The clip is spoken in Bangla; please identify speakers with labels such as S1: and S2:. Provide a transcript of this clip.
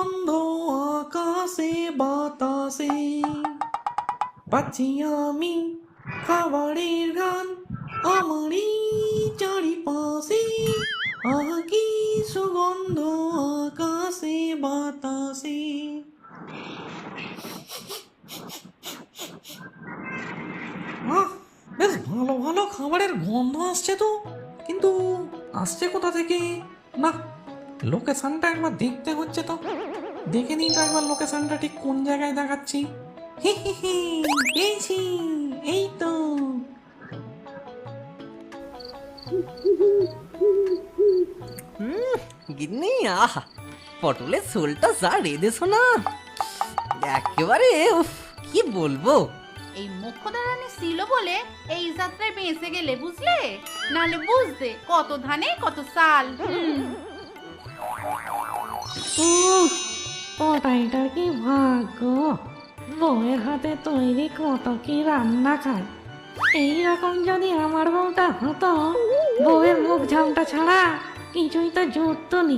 S1: সুগন্ধ আকাশে বাতাসে, পাচ্ছি আমি খাবারের গান আমারই চারিপাশে, আহা কি সুগন্ধ আকাশে বাতাসে। আহ, বেশ ভালো ভালো খাবারের গন্ধ আসছে তো, কিন্তু আসছে কোথা থেকে? না, লোকেশনটা একবার দেখতে হচ্ছে তো। দেখে নিই তো একবার লোকেশনটা ঠিক কোন জায়গায় দেখাচ্ছি। হি হি হি, পেয়েছি, এই তো।
S2: গিন্নি, আহা, পটলের ঝোলটা যা রেঁধেছো না, একেবারে উফ, কি বলবো।
S3: এই মোক্ষদা রানী ছিল বলে এই যাত্রায় বেঁচে গেলে, বুঝলে? নালে বুঝতে কত ধানে কত চাল।
S4: ওটাইটার কি ভাগ্য, বউয়ের হাতে তৈরি কত কি রান্না খায়। এইরকম যদি আমার বউটা হতো, বউয়ের মুখ ঝামটা ছাড়া কিছুই তো জুটতো নি।